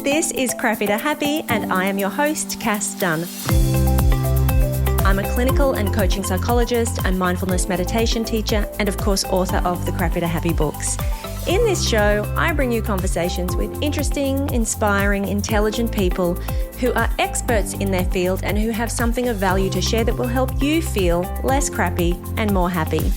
This is Crappy to Happy, and I am your host, Cass Dunn. I'm a clinical and coaching psychologist and mindfulness meditation teacher, and of course, author of the Crappy to Happy books. In this show, I bring you conversations with interesting, inspiring, intelligent people who are experts in their field and who have something of value to share that will help you feel less crappy and more happy.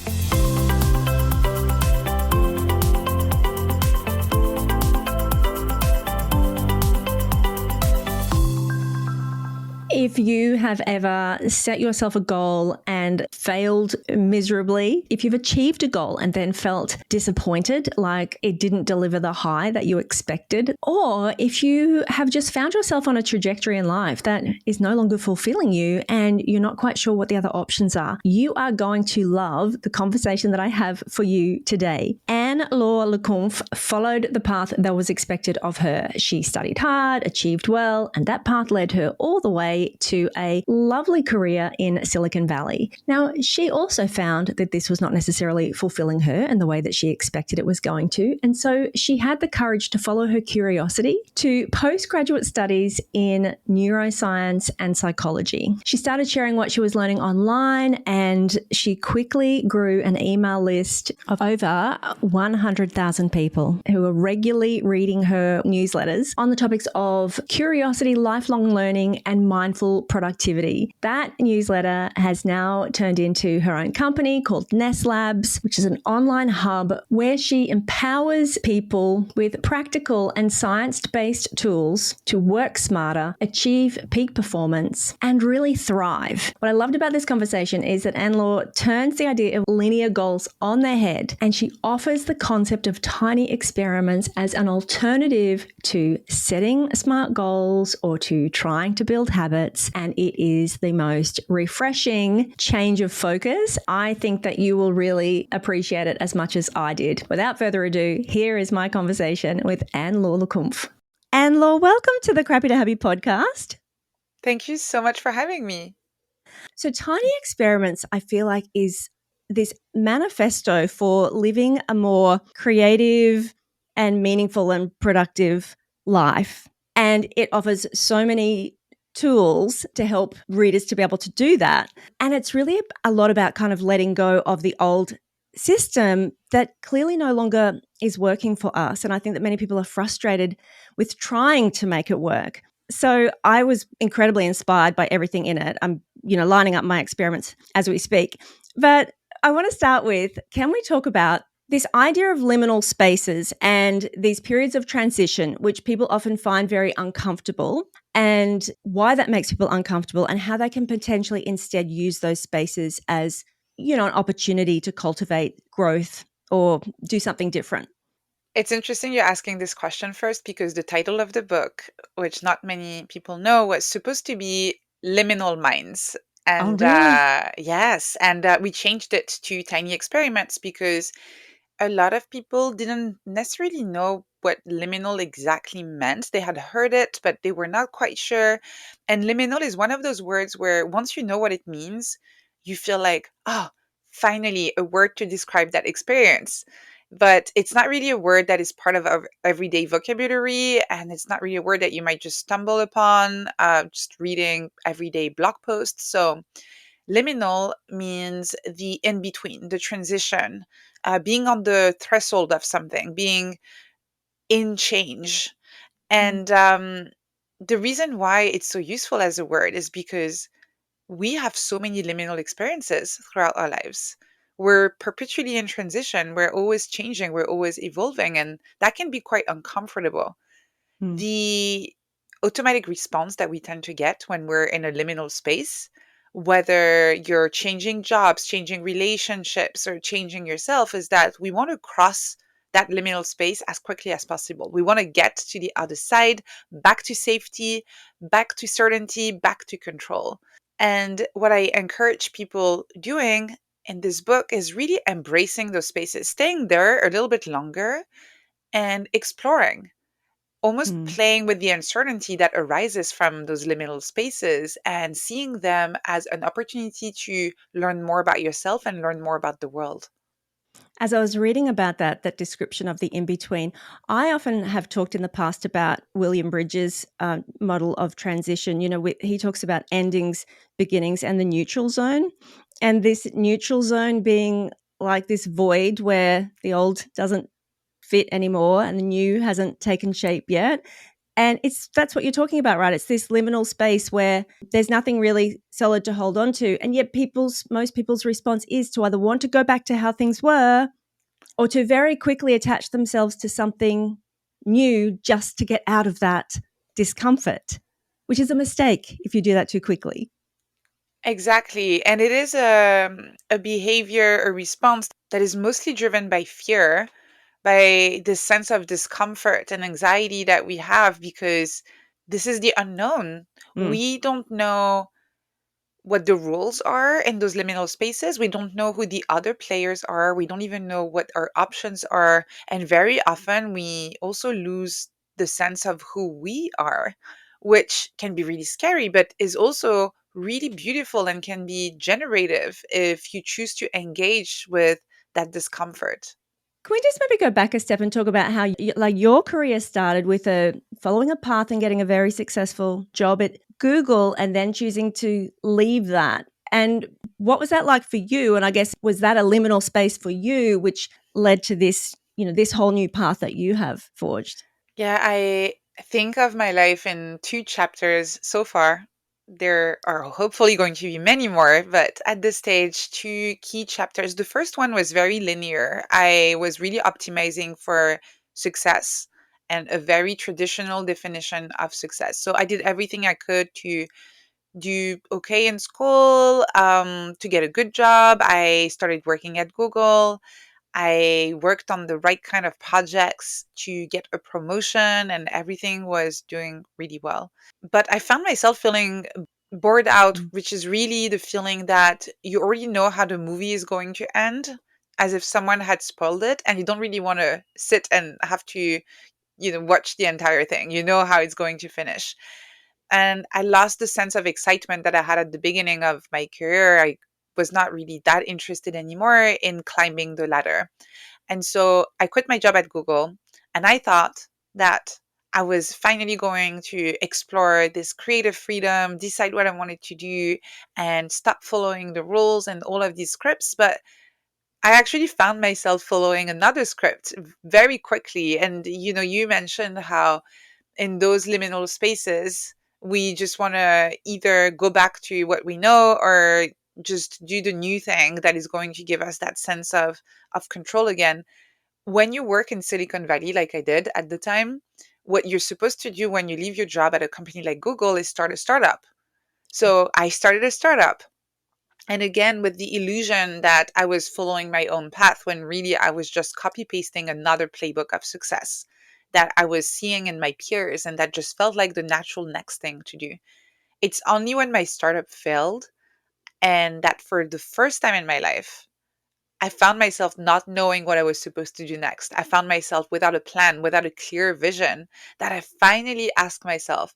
If you have ever set yourself a goal and failed miserably, if you've achieved a goal and then felt disappointed, like it didn't deliver the high that you expected, or if you have just found yourself on a trajectory in life that is no longer fulfilling you and you're not quite sure what the other options are, you are going to love the conversation that I have for you today. Anne-Laure Le Cunff followed the path that was expected of her. She studied hard, achieved well, and that path led her all the way to a lovely career in Silicon Valley. Now, she also found that this was not necessarily fulfilling her in the way that she expected it was going to. And so she had the courage to follow her curiosity to postgraduate studies in neuroscience and psychology. She started sharing what she was learning online, and she quickly grew an email list of over 100,000 people who are regularly reading her newsletters on the topics of curiosity, lifelong learning, and mindful productivity. That newsletter has now turned into her own company called Nest Labs, which is an online hub where she empowers people with practical and science-based tools to work smarter, achieve peak performance, and really thrive. What I loved about this conversation is that Anne-Laure turns the idea of linear goals on their head, and she offers the concept of tiny experiments as an alternative to setting smart goals or to trying to build habits. And it is the most refreshing change of focus. I think that you will really appreciate it as much as I did. Without further ado, here is my conversation with Anne-Laure Le Cunff. Anne-Laure, welcome to the Crappy to Happy podcast. Thank you so much for having me. So tiny experiments, I feel like, is this manifesto for living a more creative and meaningful and productive life. And it offers so many tools to help readers to be able to do that. And it's really a lot about kind of letting go of the old system that clearly no longer is working for us. And I think that many people are frustrated with trying to make it work. So I was incredibly inspired by everything in it. I'm, lining up my experiments as we speak. But I want to start with, can we talk about this idea of liminal spaces and these periods of transition, which people often find very uncomfortable, and why that makes people uncomfortable and how they can potentially instead use those spaces as, an opportunity to cultivate growth or do something different? It's interesting you're asking this question first because the title of the book, which not many people know, was supposed to be Liminal Minds. And really? yes, and we changed it to Tiny Experiments because a lot of people didn't necessarily know what liminal exactly meant. They had heard it, but they were not quite sure. And liminal is one of those words where once you know what it means, you feel like, oh, finally a word to describe that experience. But it's not really a word that is part of our everyday vocabulary, and it's not really a word that you might just stumble upon just reading everyday blog posts. So liminal means the in-between, the transition, being on the threshold of something, being in change. And the reason why it's so useful as a word is because we have so many liminal experiences throughout our lives. We're perpetually in transition. We're always changing. We're always evolving. And that can be quite uncomfortable. The automatic response that we tend to get when we're in a liminal space, whether you're changing jobs, changing relationships, or changing yourself, is that we want to cross that liminal space as quickly as possible. We want to get to the other side, back to safety, back to certainty, back to control. And what I encourage people doing in this book is really embracing those spaces, staying there a little bit longer and exploring, almost playing with the uncertainty that arises from those liminal spaces and seeing them as an opportunity to learn more about yourself and learn more about the world. As I was reading about that description of the in-between, I often have talked in the past about William Bridges' model of transition. He talks about endings, beginnings, and the neutral zone. And this neutral zone being like this void where the old doesn't fit anymore and the new hasn't taken shape yet. And that's what you're talking about, right? It's this liminal space where there's nothing really solid to hold on to. And yet most people's response is to either want to go back to how things were or to very quickly attach themselves to something new just to get out of that discomfort, which is a mistake if you do that too quickly. Exactly. And it is a behavior, a response that is mostly driven by fear, by this sense of discomfort and anxiety that we have because this is the unknown. Mm. We don't know what the rules are in those liminal spaces. We don't know who the other players are. We don't even know what our options are. And very often we also lose the sense of who we are, which can be really scary, but is also really beautiful and can be generative if you choose to engage with that discomfort. Can we just maybe go back a step and talk about how like your career started with following a path and getting a very successful job at Google and then choosing to leave that? And what was that like for you? And I guess was that a liminal space for you, which led to this whole new path that you have forged? Yeah, I think of my life in two chapters so far. There are hopefully going to be many more, but at this stage, two key chapters. The first one was very linear. I was really optimizing for success and a very traditional definition of success. So I did everything I could to do okay in school, to get a good job. I started working at Google. I worked on the right kind of projects to get a promotion, and everything was doing really well. But I found myself feeling bored out, Mm. which is really the feeling that you already know how the movie is going to end, as if someone had spoiled it, and you don't really want to sit and have to, watch the entire thing. You know how it's going to finish. And I lost the sense of excitement that I had at the beginning of my career. I was not really that interested anymore in climbing the ladder. And so I quit my job at Google and I thought that I was finally going to explore this creative freedom, decide what I wanted to do, and stop following the rules and all of these scripts. But I actually found myself following another script very quickly. And, you mentioned how in those liminal spaces, we just want to either go back to what we know or just do the new thing that is going to give us that sense of control again. When you work in Silicon Valley, like I did at the time, what you're supposed to do when you leave your job at a company like Google is start a startup. So I started a startup. And again, with the illusion that I was following my own path when really I was just copy pasting another playbook of success that I was seeing in my peers and that just felt like the natural next thing to do. It's only when my startup failed and that for the first time in my life, I found myself not knowing what I was supposed to do next. I found myself without a plan, without a clear vision, that I finally asked myself,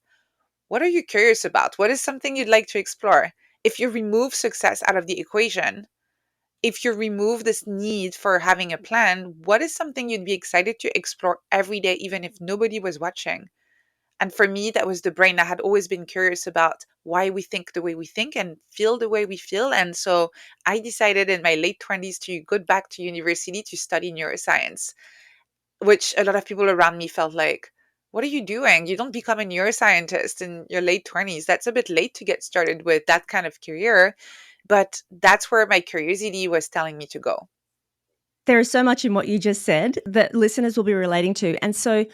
what are you curious about? What is something you'd like to explore? If you remove success out of the equation, if you remove this need for having a plan, what is something you'd be excited to explore every day, even if nobody was watching? And for me, that was the brain. I had always been curious about why we think the way we think and feel the way we feel. And so I decided in my late 20s to go back to university to study neuroscience, which a lot of people around me felt like, what are you doing? You don't become a neuroscientist in your late 20s. That's a bit late to get started with that kind of career. But that's where my curiosity was telling me to go. There is so much in what you just said that listeners will be relating to. And so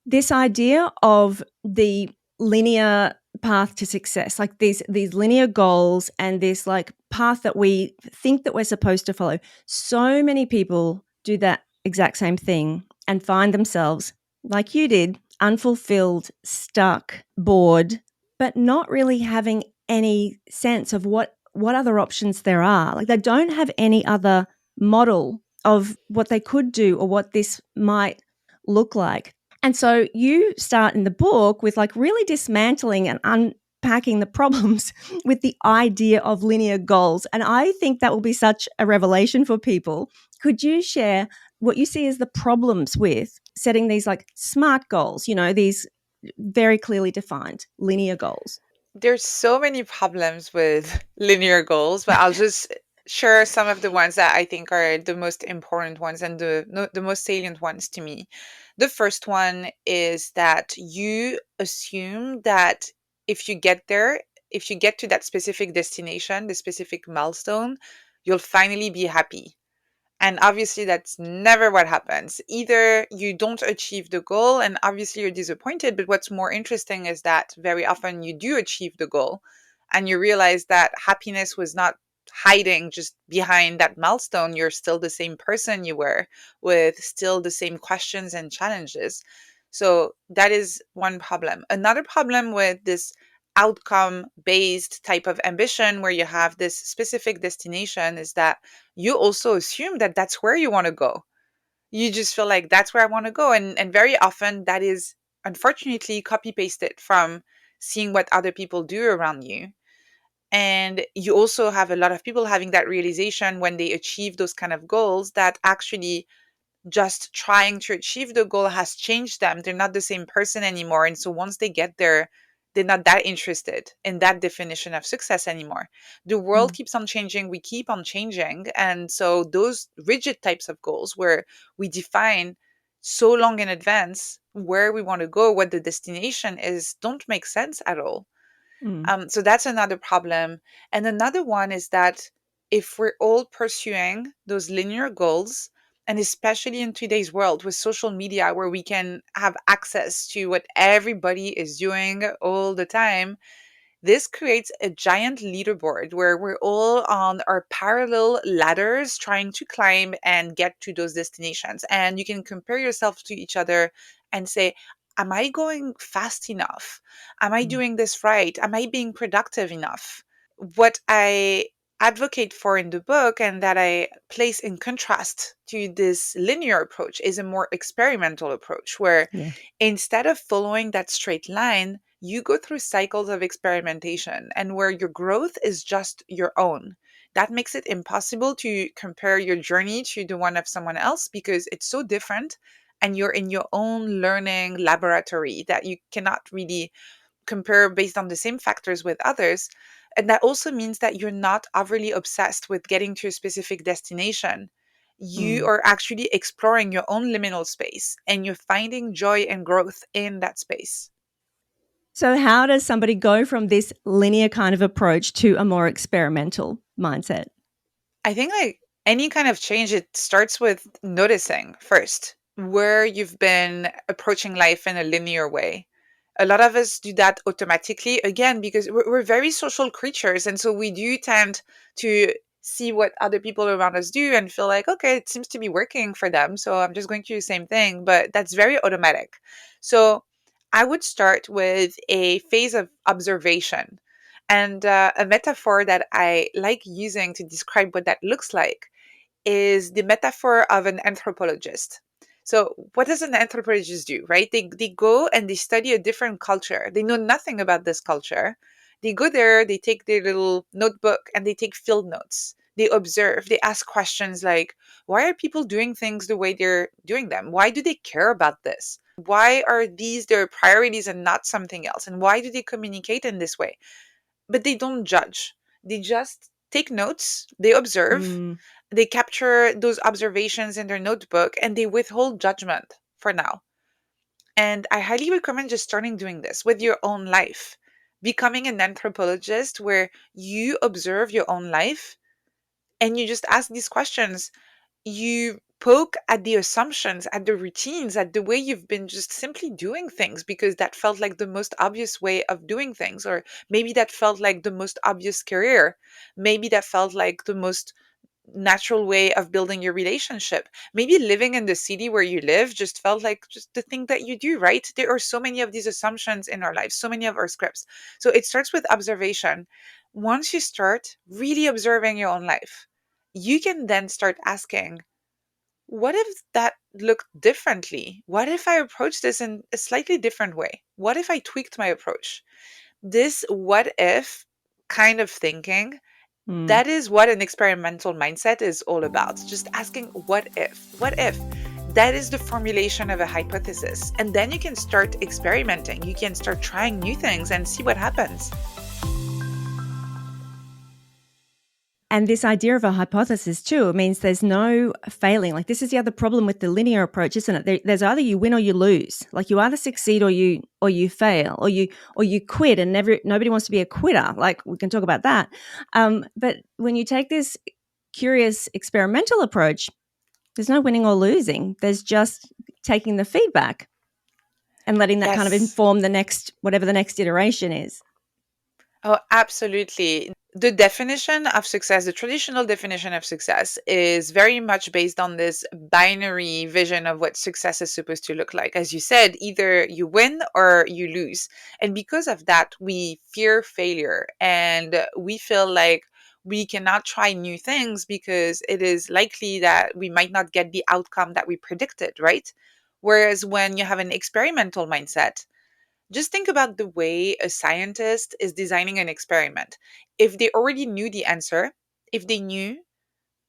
this idea of the linear path to success, like these linear goals and this like path that we think that we're supposed to follow. So many people do that exact same thing and find themselves, like you did, unfulfilled, stuck, bored, but not really having any sense of what other options there are. Like they don't have any other model of what they could do or what this might look like. And so you start in the book with like really dismantling and unpacking the problems with the idea of linear goals. And I think that will be such a revelation for people. Could you share what you see as the problems with setting these like SMART goals, these very clearly defined linear goals? There's so many problems with linear goals, but I'll just share some of the ones that I think are the most important ones and the most salient ones to me. The first one is that you assume that if you get there, if you get to that specific destination, the specific milestone, you'll finally be happy. And obviously, that's never what happens. Either you don't achieve the goal, and obviously you're disappointed. But what's more interesting is that very often you do achieve the goal, and you realize that happiness was not hiding just behind that milestone. You're still the same person you were, with still the same questions and challenges. So that is one problem. Another problem with this outcome based type of ambition, where you have this specific destination, is that you also assume that that's where you want to go. You just feel like that's where I want to go. And very often that is unfortunately copy pasted from seeing what other people do around you. And you also have a lot of people having that realization when they achieve those kind of goals, that actually just trying to achieve the goal has changed them. They're not the same person anymore. And so once they get there, they're not that interested in that definition of success anymore. The world Mm, keeps on changing. We keep on changing. And so those rigid types of goals, where we define so long in advance where we want to go, what the destination is, don't make sense at all. mm, So that's another problem. And another one is that if we're all pursuing those linear goals, and especially in today's world with social media, where we can have access to what everybody is doing all the time, this creates a giant leaderboard where we're all on our parallel ladders trying to climb and get to those destinations. And you can compare yourself to each other and say, am I going fast enough? Am I mm, doing this right? Am I being productive enough? What I advocate for in the book, and that I place in contrast to this linear approach, is a more experimental approach, where yeah. instead of following that straight line, you go through cycles of experimentation, and where your growth is just your own. That makes it impossible to compare your journey to the one of someone else, because it's so different, and you're in your own learning laboratory that you cannot really compare based on the same factors with others. And that also means that you're not overly obsessed with getting to a specific destination. You Mm. are actually exploring your own liminal space, and you're finding joy and growth in that space. So, how does somebody go from this linear kind of approach to a more experimental mindset? I think like any kind of change, it starts with noticing first where you've been approaching life in a linear way. A lot of us do that automatically, again, because we're very social creatures. And so we do tend to see what other people around us do and feel like, okay, it seems to be working for them. So I'm just going to do the same thing. But that's very automatic. So I would start with a phase of observation. And a metaphor that I like using to describe what that looks like is the metaphor of an anthropologist. So, what does an anthropologist do, right? They go and they study a different culture. They know nothing about this culture. They go there, they take their little notebook and they take field notes. They observe, they ask questions like, why are people doing things the way they're doing them? Why do they care about this? Why are these their priorities and not something else? And why do they communicate in this way? But they don't judge. They just take notes, they observe, Mm, they capture those observations in their notebook, and they withhold judgment for now. And I highly recommend just starting doing this with your own life. Becoming an anthropologist where you observe your own life and you just ask these questions. You poke at the assumptions, at the routines, at the way you've been just simply doing things because that felt like the most obvious way of doing things, or maybe that felt like the most obvious career. Maybe that felt like the most natural way of building your relationship. Maybe living in the city where you live just felt like just the thing that you do, right? There are so many of these assumptions in our lives, so many of our scripts. So it starts with observation. Once you start really observing your own life, you can then start asking, what if that looked differently? What if I approached this in a slightly different way? What if I tweaked my approach? This what if kind of thinking, Mm. that is what an experimental mindset is all about. Just asking, what if? What if? That is the formulation of a hypothesis. And then you can start experimenting. You can start trying new things and see what happens. And this idea of a hypothesis too, it means there's no failing. Like, this is the other problem with the linear approach, isn't it? There's either you win or you lose. Like, you either succeed or you fail, or you quit, and nobody wants to be a quitter. Like, we can talk about that. But when you take this curious experimental approach, there's no winning or losing. There's just taking the feedback and letting that kind of Yes. inform whatever the next iteration is. Oh, absolutely. The definition of success, the traditional definition of success, is very much based on this binary vision of what success is supposed to look like. As you said, either you win or you lose. And because of that, we fear failure and we feel like we cannot try new things because it is likely that we might not get the outcome that we predicted, right? Whereas when you have an experimental mindset, just think about the way a scientist is designing an experiment. If they already knew the answer, if they knew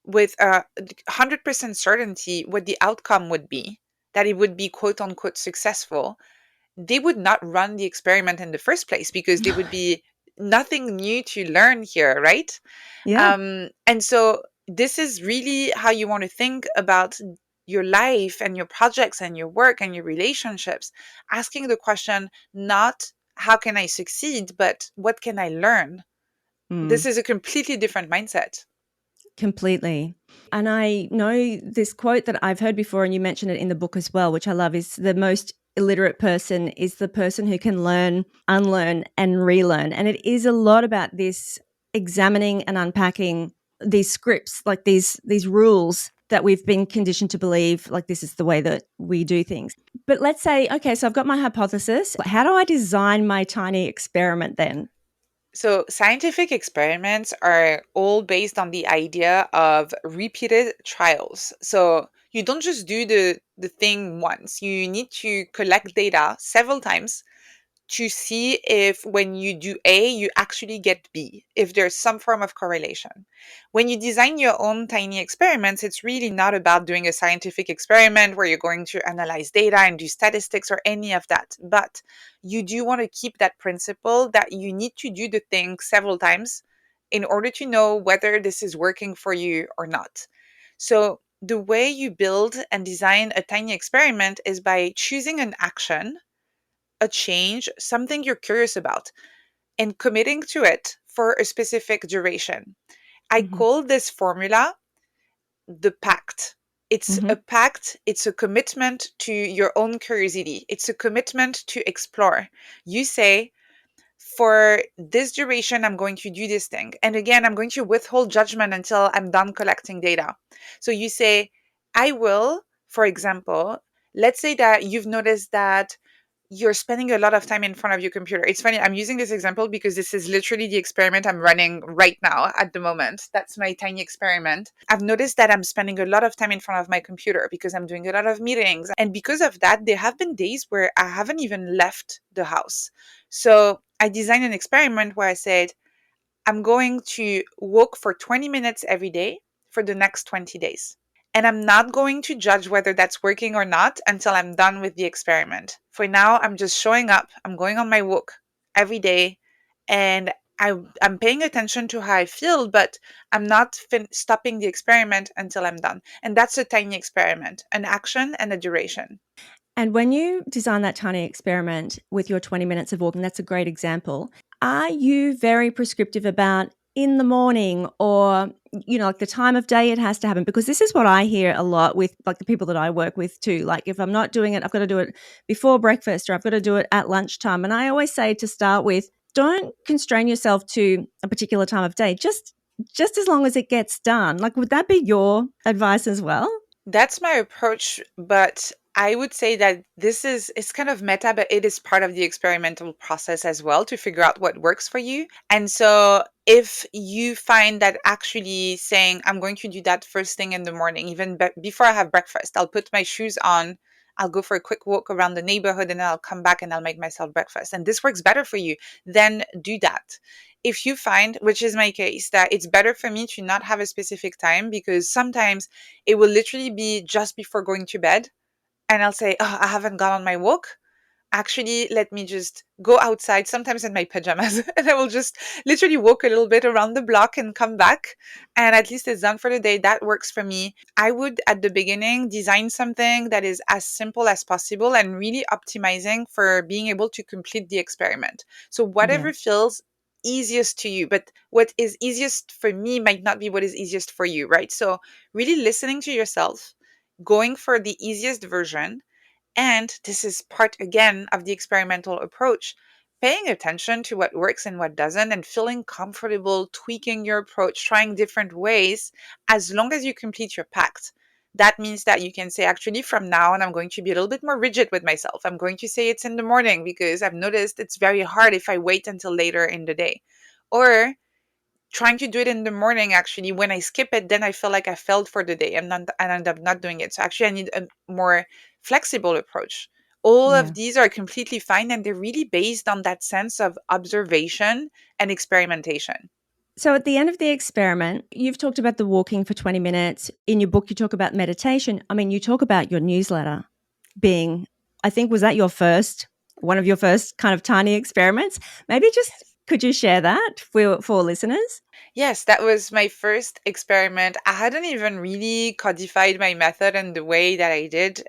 with 100% certainty what the outcome would be, that it would be quote unquote successful, they would not run the experiment in the first place because there would be nothing new to learn here, right? Yeah. And so this is really how you want to think about your life and your projects and your work and your relationships, asking the question, not how can I succeed, but what can I learn? Mm. This is a completely different mindset. Completely. And I know this quote that I've heard before, and you mentioned it in the book as well, which I love, is the most illiterate person is the person who can learn, unlearn, and relearn. And it is a lot about this examining and unpacking these scripts, like these rules that we've been conditioned to believe, like this is the way that we do things. But let's say, okay, so I've got my hypothesis. How do I design my tiny experiment then? So, scientific experiments are all based on the idea of repeated trials. So, you don't just do the thing once, you need to collect data several times to see if when you do A, you actually get B, if there's some form of correlation. When you design your own tiny experiments, it's really not about doing a scientific experiment where you're going to analyze data and do statistics or any of that. But you do want to keep that principle that you need to do the thing several times in order to know whether this is working for you or not. So, the way you build and design a tiny experiment is by choosing an action, a change, something you're curious about, and committing to it for a specific duration. I Mm-hmm. call this formula the pact. It's Mm-hmm. a pact, it's a commitment to your own curiosity, it's a commitment to explore. You say, for this duration, I'm going to do this thing. And again, I'm going to withhold judgment until I'm done collecting data. So you say, I will, for example, let's say that you've noticed that you're spending a lot of time in front of your computer. It's funny, I'm using this example because this is literally the experiment I'm running right now at the moment. That's my tiny experiment. I've noticed that I'm spending a lot of time in front of my computer because I'm doing a lot of meetings. And because of that, there have been days where I haven't even left the house. So I designed an experiment where I said, I'm going to walk for 20 minutes every day for the next 20 days. And I'm not going to judge whether that's working or not until I'm done with the experiment. For now, I'm just showing up. I'm going on my walk every day and I'm paying attention to how I feel, but I'm not stopping the experiment until I'm done. And that's a tiny experiment, an action and a duration. And when you design that tiny experiment with your 20 minutes of walking, that's a great example. Are you very prescriptive about in the morning or, like the time of day it has to happen? Because this is what I hear a lot with like the people that I work with too. Like if I'm not doing it, I've got to do it before breakfast or I've got to do it at lunchtime. And I always say to start with, don't constrain yourself to a particular time of day. Just as long as it gets done. Like, would that be your advice as well? That's my approach, but I would say that it's kind of meta, but it is part of the experimental process as well to figure out what works for you. And so if you find that actually saying, I'm going to do that first thing in the morning, even before I have breakfast, I'll put my shoes on, I'll go for a quick walk around the neighborhood and then I'll come back and I'll make myself breakfast. And this works better for you, then do that. If you find, which is my case, that it's better for me to not have a specific time, because sometimes it will literally be just before going to bed and I'll say, oh, I haven't gone on my walk. Actually, let me just go outside, sometimes in my pajamas, and I will just literally walk a little bit around the block and come back. And at least it's done for the day. That works for me. I would, at the beginning, design something that is as simple as possible and really optimizing for being able to complete the experiment. So, Yeah. whatever feels easiest to you, but what is easiest for me might not be what is easiest for you, right? So, really listening to yourself, going for the easiest version, and this is part again of the experimental approach, paying attention to what works and what doesn't, and feeling comfortable tweaking your approach, trying different ways, as long as you complete your pact. That means that you can say, actually, from now on, I'm going to be a little bit more rigid with myself. I'm going to say it's in the morning because I've noticed it's very hard if I wait until later in the day. Or trying to do it in the morning, actually, when I skip it, then I feel like I failed for the day and, and end up not doing it. So actually, I need a more flexible approach. All Yeah. of these are completely fine, and they're really based on that sense of observation and experimentation. So at the end of the experiment, you've talked about the walking for 20 minutes. In your book, you talk about meditation. I mean, you talk about your newsletter being, I think, was that one of your first kind of tiny experiments? Maybe just Yes. could you share that for listeners? Yes, that was my first experiment. I hadn't even really codified my method in the way that I did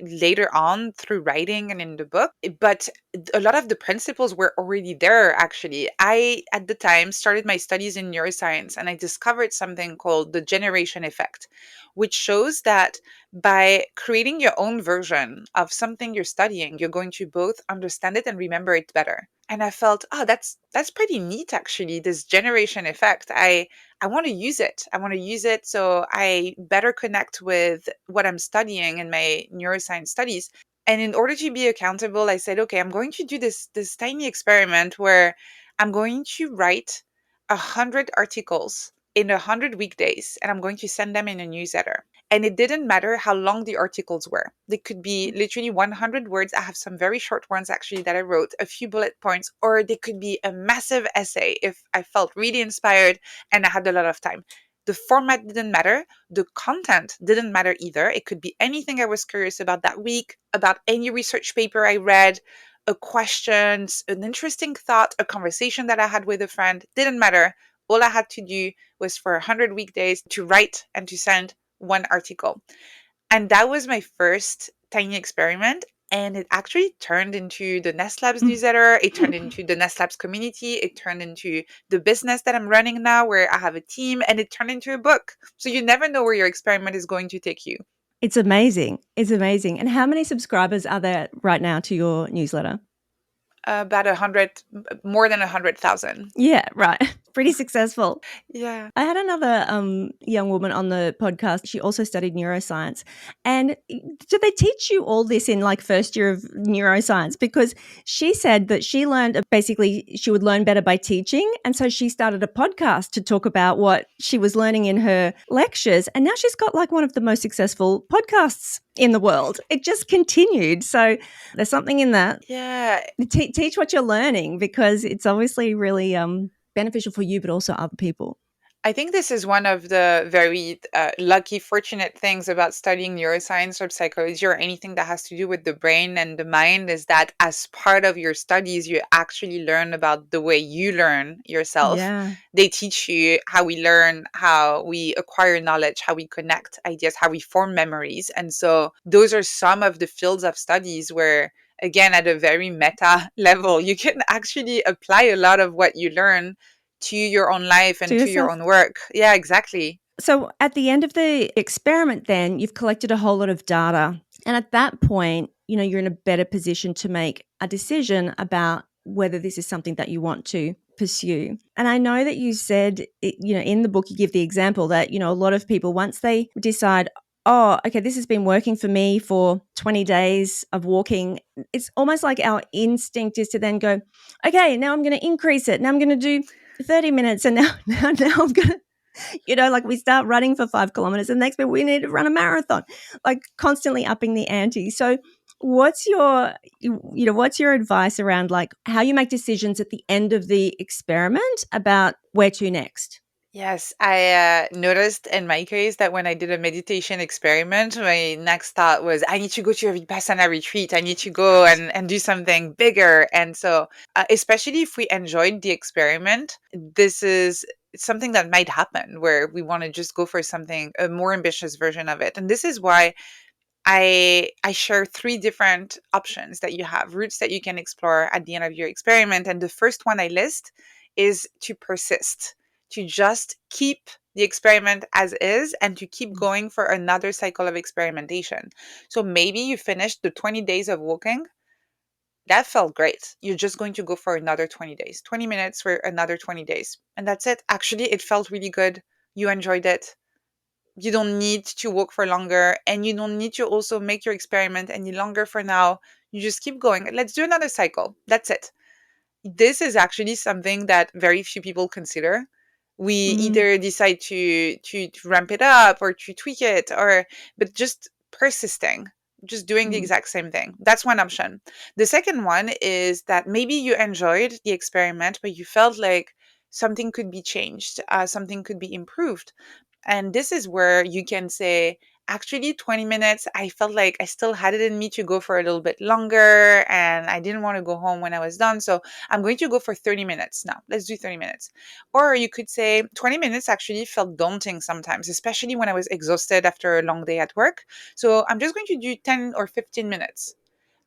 later on through writing and in the book, but a lot of the principles were already there, actually. I, at the time, started my studies in neuroscience and I discovered something called the generation effect, which shows that by creating your own version of something you're studying, you're going to both understand it and remember it better. And I felt, oh, that's pretty neat, actually, this generation effect. I want to use it. I want to use it so I better connect with what I'm studying in my neuroscience studies. And in order to be accountable, I said, okay, I'm going to do this tiny experiment where I'm going to write 100 articles in 100 weekdays, and I'm going to send them in a newsletter. And it didn't matter how long the articles were. They could be literally 100 words. I have some very short ones actually that I wrote, a few bullet points, or they could be a massive essay if I felt really inspired and I had a lot of time. The format didn't matter. The content didn't matter either. It could be anything I was curious about that week, about any research paper I read, a question, an interesting thought, a conversation that I had with a friend. Didn't matter. All I had to do was for 100 weekdays to write and to send one article. And that was my first tiny experiment. And it actually turned into the Nest Labs newsletter. It turned into the Nest Labs community. It turned into the business that I'm running now, where I have a team, and it turned into a book. So you never know where your experiment is going to take you. It's amazing. It's amazing. And how many subscribers are there right now to your newsletter? About 100, more than 100,000. Yeah, right. Pretty successful. Yeah. I had another young woman on the podcast. She also studied neuroscience. And do they teach you all this in like first year of neuroscience? Because she said that she learned basically she would learn better by teaching. And so she started a podcast to talk about what she was learning in her lectures. And now she's got like one of the most successful podcasts in the world. It just continued. So there's something in that. Yeah. Teach what you're learning, because it's obviously really beneficial for you, but also other people. I think this is one of the very lucky, fortunate things about studying neuroscience or psychology or anything that has to do with the brain and the mind, is that as part of your studies, you actually learn about the way you learn yourself. Yeah. They teach you how we learn, how we acquire knowledge, how we connect ideas, how we form memories. And so those are some of the fields of studies where, again, at a very meta level, you can actually apply a lot of what you learn to your own life To and to your yourself. own work. Yeah, exactly. So at the end of the experiment, then you've collected a whole lot of data. And at that point, you're in a better position to make a decision about whether this is something that you want to pursue. And I know that you said, in the book, you give the example that, a lot of people, once they decide, oh, okay, this has been working for me for 20 days of walking, it's almost like our instinct is to then go, okay, now I'm going to increase it. Now I'm going to do 30 minutes. And now I'm going to Like we start running for 5 kilometers and next minute we need to run a marathon, like constantly upping the ante. So what's your advice around like how you make decisions at the end of the experiment about where to next? Yes, I noticed in my case that when I did a meditation experiment, my next thought was, I need to go to a Vipassana retreat. I need to go Right. and do something bigger. And so, especially if we enjoyed the experiment, this is something that might happen where we want to just go for something, a more ambitious version of it. And this is why I share three different options that you have, routes that you can explore at the end of your experiment. And the first one I list is to persist, to just keep the experiment as is and to keep going for another cycle of experimentation. So maybe you finished the 20 days of walking. That felt great. You're just going to go for another 20 days, 20 minutes for another 20 days. And that's it. Actually, it felt really good. You enjoyed it. You don't need to walk for longer, and you don't need to also make your experiment any longer for now. You just keep going. Let's do another cycle. That's it. This is actually something that very few people consider. We Mm, either decide to ramp it up or to tweak it, or but just persisting, just doing the mm, exact same thing. That's one option. The second one is that maybe you enjoyed the experiment, but you felt like something could be changed, something could be improved. And this is where you can say, actually, 20 minutes, I felt like I still had it in me to go for a little bit longer and I didn't want to go home when I was done. So I'm going to go for 30 minutes now. Let's do 30 minutes. Or you could say 20 minutes actually felt daunting sometimes, especially when I was exhausted after a long day at work. So I'm just going to do 10 or 15 minutes.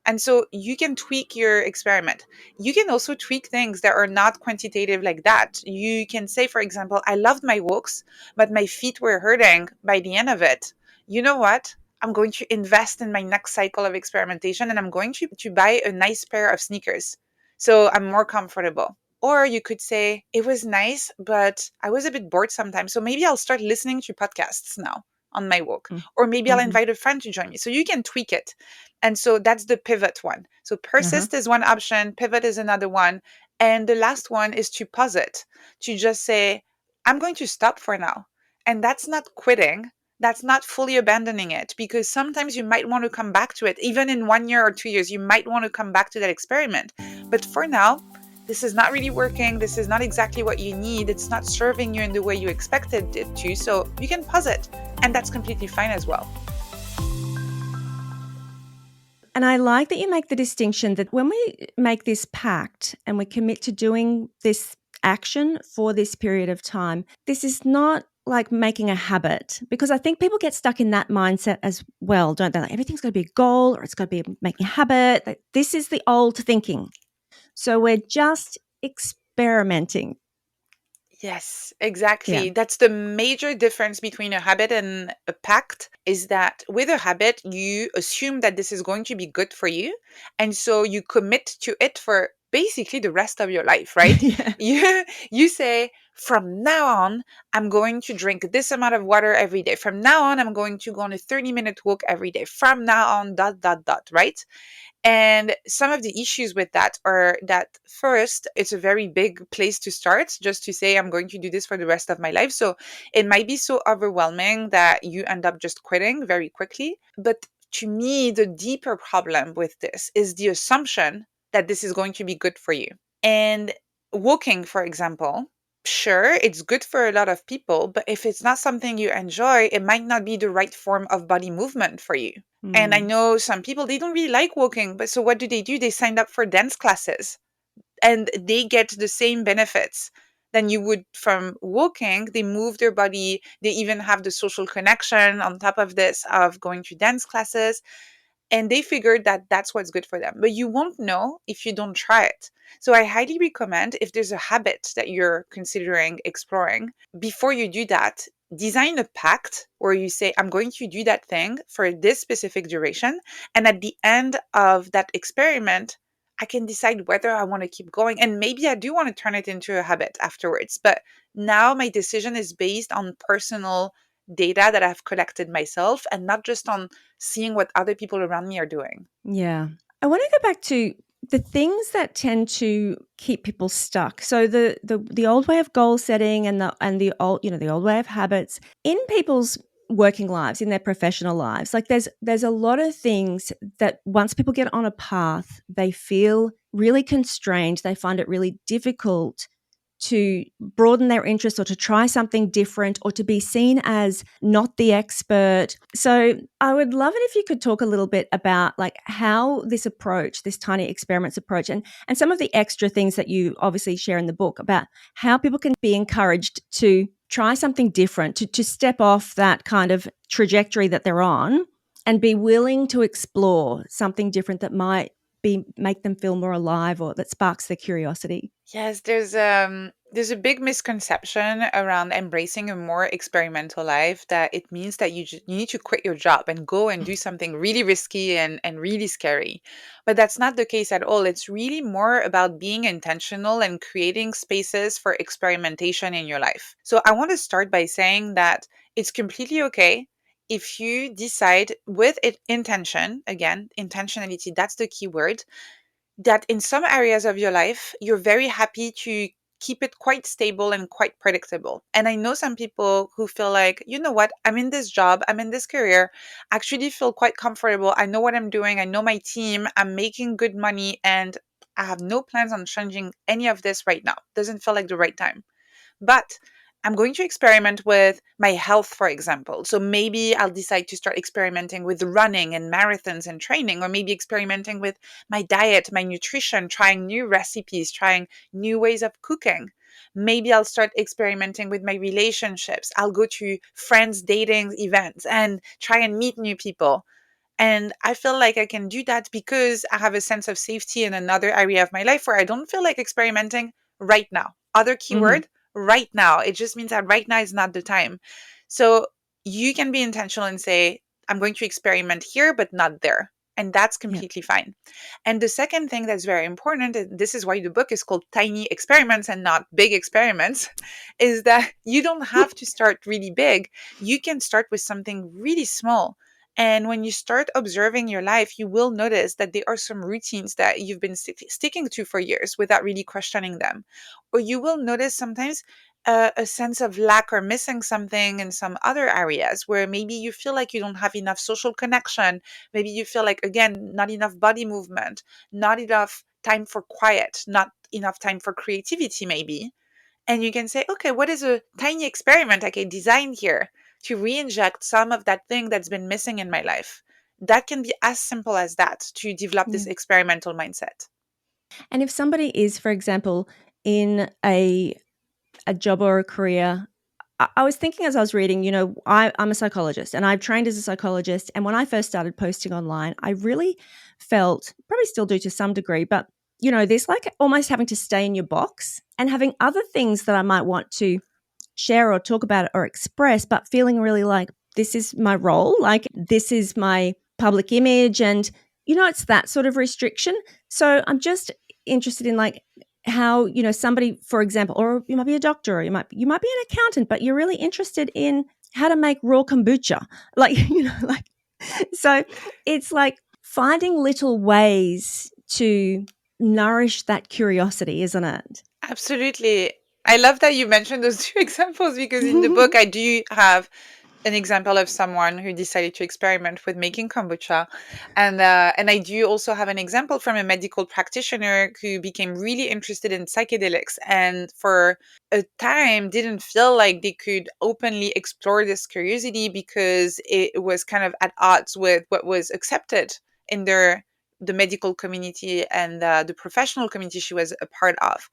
And so you can tweak your experiment. You can also tweak things that are not quantitative like that. You can say, for example, I loved my walks, but my feet were hurting by the end of it. You know what? I'm going to invest in my next cycle of experimentation and I'm going to buy a nice pair of sneakers. So I'm more comfortable. Or you could say, it was nice, but I was a bit bored sometimes. So maybe I'll start listening to podcasts now on my walk. mm, Or maybe I'll mhm, invite a friend to join me. So you can tweak it. And so that's the pivot one. So uh-huh. persist is one option, pivot is another one. And the last one is to pause it, to just say, I'm going to stop for now. And that's not quitting. That's not fully abandoning it because sometimes you might want to come back to it. Even in 1 year or 2 years, you might want to come back to that experiment. But for now, this is not really working. This is not exactly what you need. It's not serving you in the way you expected it to. So you can pause it. And that's completely fine as well. And I like that you make the distinction that when we make this pact and we commit to doing this action for this period of time, this is not like making a habit, because I think people get stuck in that mindset as well, don't they? Like everything's got to be a goal or it's got to be making a habit. Like, this is the old thinking. So we're just experimenting. Yes, Yeah. exactly. That's the major difference between a habit and a pact is that with a habit, you assume that this is going to be good for you. And so you commit to it for basically the rest of your life, right? Yeah. You say, from now on, I'm going to drink this amount of water every day. From now on, I'm going to go on a 30-minute walk every day. From now on, dot, dot, dot, right? And some of the issues with that are that first, it's a very big place to start just to say, I'm going to do this for the rest of my life. So it might be so overwhelming that you end up just quitting very quickly. But to me, the deeper problem with this is the assumption that this is going to be good for you. And walking, for example, sure, it's good for a lot of people, but if it's not something you enjoy, it might not be the right form of body movement for you. And I Mm. know some people, they don't really like walking, but so what do? They signed up for dance classes and they get the same benefits than you would from walking. They move their body. They even have the social connection on top of this of going to dance classes. And they figured that that's what's good for them. But you won't know if you don't try it. So I highly recommend if there's a habit that you're considering exploring, before you do that, design a pact where you say, I'm going to do that thing for this specific duration. And at the end of that experiment, I can decide whether I want to keep going. And maybe I do want to turn it into a habit afterwards. But now my decision is based on personal data that I've collected myself and not just on seeing what other people around me are doing. Yeah. I want to go back to the things that tend to keep people stuck. So the old way of goal setting and the old, the old way of habits in people's working lives, in their professional lives, like there's a lot of things that once people get on a path, they feel really constrained. They find it really difficult to broaden their interest or to try something different or to be seen as not the expert. So I would love it if you could talk a little bit about like how this approach, this tiny experiments approach, and some of the extra things that you obviously share in the book about how people can be encouraged to try something different, to step off that kind of trajectory that they're on and be willing to explore something different that might make them feel more alive or that sparks their curiosity. Yes, there's a big misconception around embracing a more experimental life that it means that you need to quit your job and go and do something really risky and really scary. But that's not the case at all. It's really more about being intentional and creating spaces for experimentation in your life. So I want to start by saying that it's completely okay if you decide with intention, again, intentionality, that's the key word, that in some areas of your life, you're very happy to keep it quite stable and quite predictable. And I know some people who feel like, you know what, I'm in this job, I'm in this career, actually feel quite comfortable. I know what I'm doing, I know my team, I'm making good money, and I have no plans on changing any of this right now. Doesn't feel like the right time. But I'm going to experiment with my health, for example. So maybe I'll decide to start experimenting with running and marathons and training, or maybe experimenting with my diet, my nutrition, trying new recipes, trying new ways of cooking. Maybe I'll start experimenting with my relationships. I'll go to friends' dating events and try and meet new people. And I feel like I can do that because I have a sense of safety in another area of my life where I don't feel like experimenting right now. Other Mm-hmm. keyword, right now. It just means that right now is not the time. So you can be intentional and say, I'm going to experiment here, but not there. And that's Yeah. completely fine. And the second thing that's very important, and this is why the book is called Tiny Experiments and not Big Experiments, is that you don't have to start really big. You can start with something really small. And when you start observing your life, you will notice that there are some routines that you've been sticking to for years without really questioning them. Or you will notice sometimes a sense of lack or missing something in some other areas where maybe you feel like you don't have enough social connection. Maybe you feel like, again, not enough body movement, not enough time for quiet, not enough time for creativity, maybe. And you can say, okay, what is a tiny experiment I can design here to re-inject some of that thing that's been missing in my life? That can be as simple as that to develop this Yeah. experimental mindset. And if somebody is, for example, in a job or a career, I was thinking as I was reading, I'm a psychologist and I've trained as a psychologist. And when I first started posting online, I really felt, probably still do to some degree, but there's like almost having to stay in your box and having other things that I might want to share or talk about or express, but feeling really like this is my role, like this is my public image. And, it's that sort of restriction. So I'm just interested in like how, somebody, for example, or you might be a doctor, or you might be an accountant, but you're really interested in how to make raw kombucha. Like, like, so it's like finding little ways to nourish that curiosity, isn't it? Absolutely. I love that you mentioned those two examples because in the book I do have an example of someone who decided to experiment with making kombucha, and I do also have an example from a medical practitioner who became really interested in psychedelics, and for a time didn't feel like they could openly explore this curiosity because it was kind of at odds with what was accepted in the medical community and the professional community she was a part of.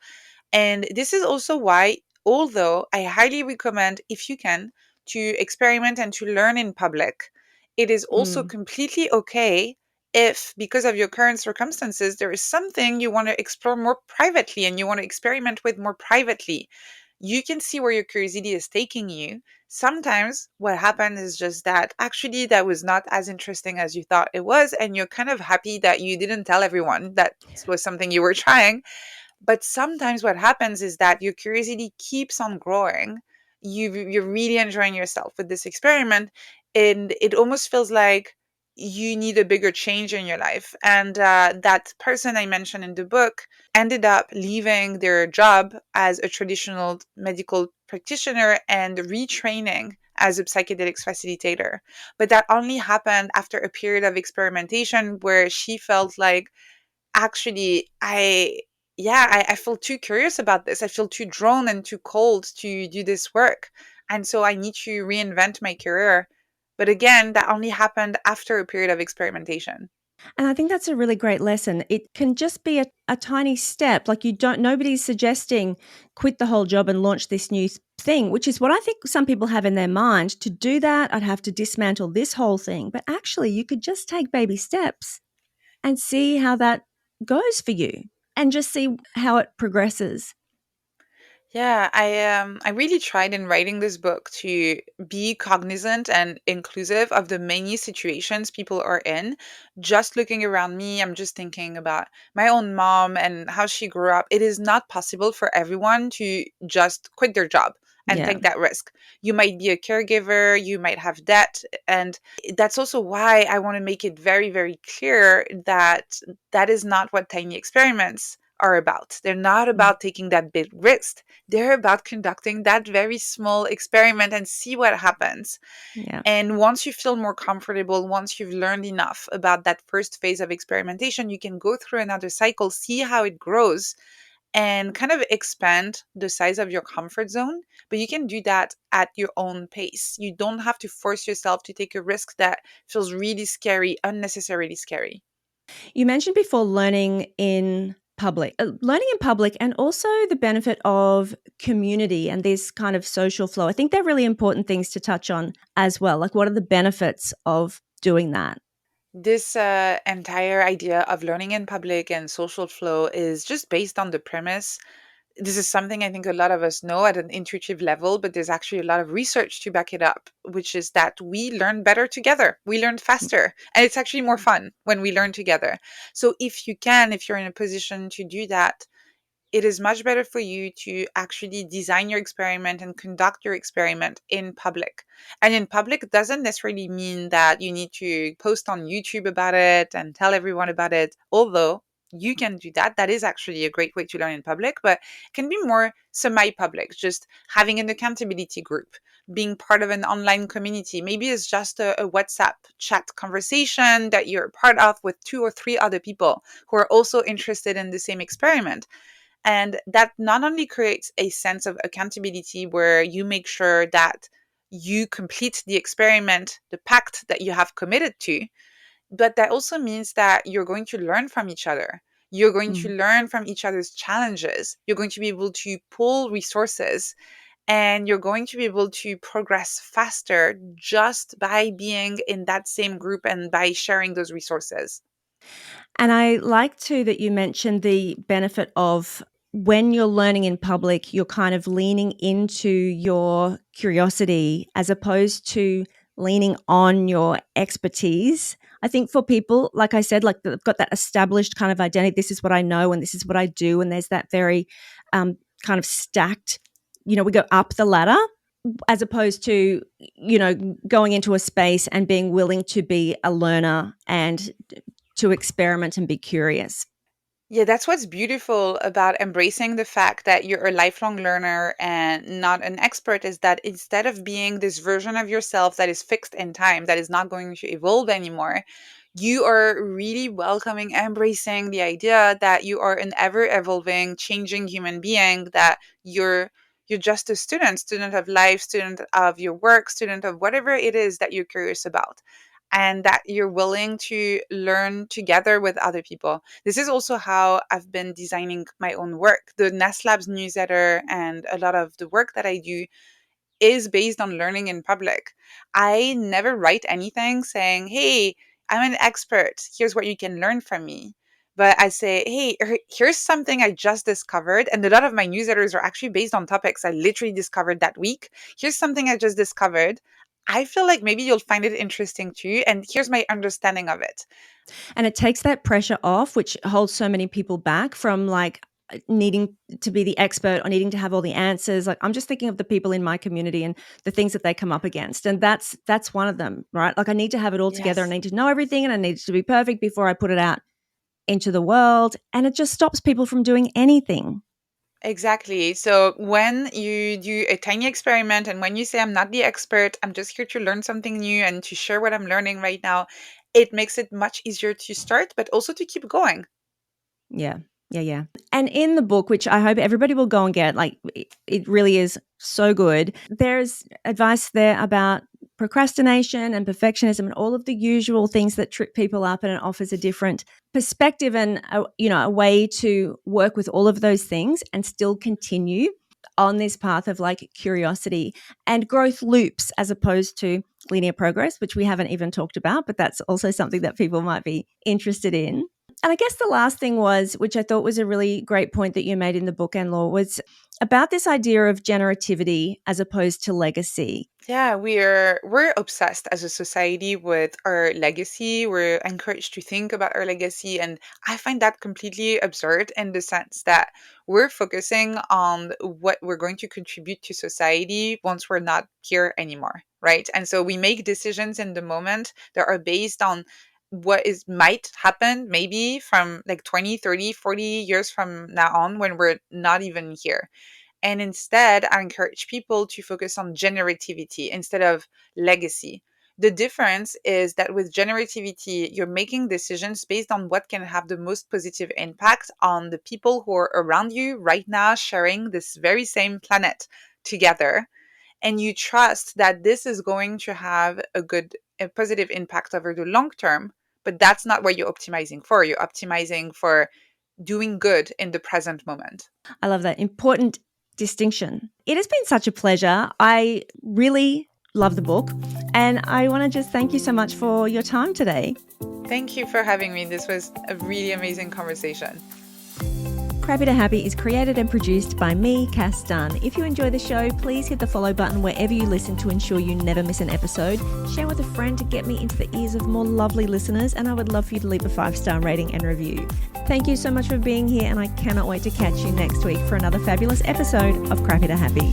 And this is also why, although I highly recommend, if you can, to experiment and to learn in public, it is also Mm, completely okay if, because of your current circumstances, there is something you want to explore more privately and you want to experiment with more privately. You can see where your curiosity is taking you. Sometimes what happens is just that actually that was not as interesting as you thought it was, and you're kind of happy that you didn't tell everyone that was something you were trying. But sometimes what happens is that your curiosity keeps on growing. You're really enjoying yourself with this experiment. And it almost feels like you need a bigger change in your life. And that person I mentioned in the book ended up leaving their job as a traditional medical practitioner and retraining as a psychedelics facilitator. But that only happened after a period of experimentation where she felt like, actually, I feel too curious about this. I feel too drawn and too cold to do this work. And so I need to reinvent my career. But again, that only happened after a period of experimentation. And I think that's a really great lesson. It can just be a tiny step. Like nobody's suggesting quit the whole job and launch this new thing, which is what I think some people have in their mind. To do that, I'd have to dismantle this whole thing. But actually, you could just take baby steps and see how that goes for you and just see how it progresses. Yeah, I really tried in writing this book to be cognizant and inclusive of the many situations people are in. Just looking around me, I'm just thinking about my own mom and how she grew up. It is not possible for everyone to just quit their job and Yeah. take that risk. You might be a caregiver, you might have debt, and that's also why I want to make it very, very clear that that is not what tiny experiments are about. They're not Mm. about taking that big risk. They're about conducting that very small experiment and see what happens. Yeah. And once you feel more comfortable, once you've learned enough about that first phase of experimentation, you can go through another cycle, see how it grows, and kind of expand the size of your comfort zone. But you can do that at your own pace. You don't have to force yourself to take a risk that feels really scary, unnecessarily scary. You mentioned before learning in public, and also the benefit of community and this kind of social flow. I think they're really important things to touch on as well. Like, what are the benefits of doing that? This entire idea of learning in public and social flow is just based on the premise. This is something I think a lot of us know at an intuitive level, but there's actually a lot of research to back it up, which is that we learn better together. We learn faster, and it's actually more fun when we learn together. So if you're in a position to do that, it is much better for you to actually design your experiment and conduct your experiment in public. And in public doesn't necessarily mean that you need to post on YouTube about it and tell everyone about it, although you can do that. That is actually a great way to learn in public, but it can be more semi public, just having an accountability group, being part of an online community. Maybe it's just a WhatsApp chat conversation that you're part of with two or three other people who are also interested in the same experiment. And that not only creates a sense of accountability where you make sure that you complete the experiment, the pact that you have committed to, but that also means that you're going to learn from each other. You're going to Mm. learn from each other's challenges. You're going to be able to pull resources, and you're going to be able to progress faster just by being in that same group and by sharing those resources. And I like too that you mentioned the benefit of when you're learning in public, you're kind of leaning into your curiosity as opposed to leaning on your expertise. I think for people, like I said, like they've got that established kind of identity. This is what I know and this is what I do. And there's that very kind of stacked, we go up the ladder as opposed to, going into a space and being willing to be a learner and to experiment and be curious. Yeah, that's what's beautiful about embracing the fact that you're a lifelong learner and not an expert, is that instead of being this version of yourself that is fixed in time, that is not going to evolve anymore, you are really welcoming, embracing the idea that you are an ever evolving, changing human being, that you're just a student of life, student of your work, student of whatever it is that you're curious about, and that you're willing to learn together with other people. This is also how I've been designing my own work. The Nest Labs newsletter and a lot of the work that I do is based on learning in public. I never write anything saying, hey, I'm an expert. Here's what you can learn from me. But I say, hey, here's something I just discovered. And a lot of my newsletters are actually based on topics I literally discovered that week. Here's something I just discovered. I feel like maybe you'll find it interesting too. And here's my understanding of it. And it takes that pressure off, which holds so many people back from like, needing to be the expert or needing to have all the answers. Like, I'm just thinking of the people in my community and the things that they come up against. And that's one of them, right? Like, I need to have it all together. I Yes. need to know everything and I need it to be perfect before I put it out into the world. And it just stops people from doing anything. Exactly. So when you do a tiny experiment and when you say, I'm not the expert, I'm just here to learn something new and to share what I'm learning right now, it makes it much easier to start, but also to keep going. Yeah. Yeah. And in the book, which I hope everybody will go and get, like, it really is so good. There's advice there about procrastination and perfectionism and all of the usual things that trip people up, and it offers a different perspective and a way to work with all of those things and still continue on this path of like curiosity and growth loops, as opposed to linear progress, which we haven't even talked about, but that's also something that people might be interested in. And I guess the last thing was, which I thought was a really great point that you made in the book, Anne-Laure, was about this idea of generativity as opposed to legacy. Yeah, we're obsessed as a society with our legacy. We're encouraged to think about our legacy, and I find that completely absurd in the sense that we're focusing on what we're going to contribute to society once we're not here anymore, right? And so we make decisions in the moment that are based on what is might happen maybe from like 20, 30, 40 years from now on when we're not even here. And instead, I encourage people to focus on generativity instead of legacy. The difference is that with generativity, you're making decisions based on what can have the most positive impact on the people who are around you right now, sharing this very same planet together. And you trust that this is going to have a positive impact over the long term. But that's not what you're optimizing for. You're optimizing for doing good in the present moment. I love that important distinction. It has been such a pleasure. I really love the book, and I want to just thank you so much for your time today. Thank you for having me. This was a really amazing conversation. Crappy to Happy is created and produced by me, Cass Dunn. If you enjoy the show, please hit the follow button wherever you listen to ensure you never miss an episode. Share with a friend to get me into the ears of more lovely listeners, and I would love for you to leave a 5-star rating and review. Thank you so much for being here, and I cannot wait to catch you next week for another fabulous episode of Crappy to Happy.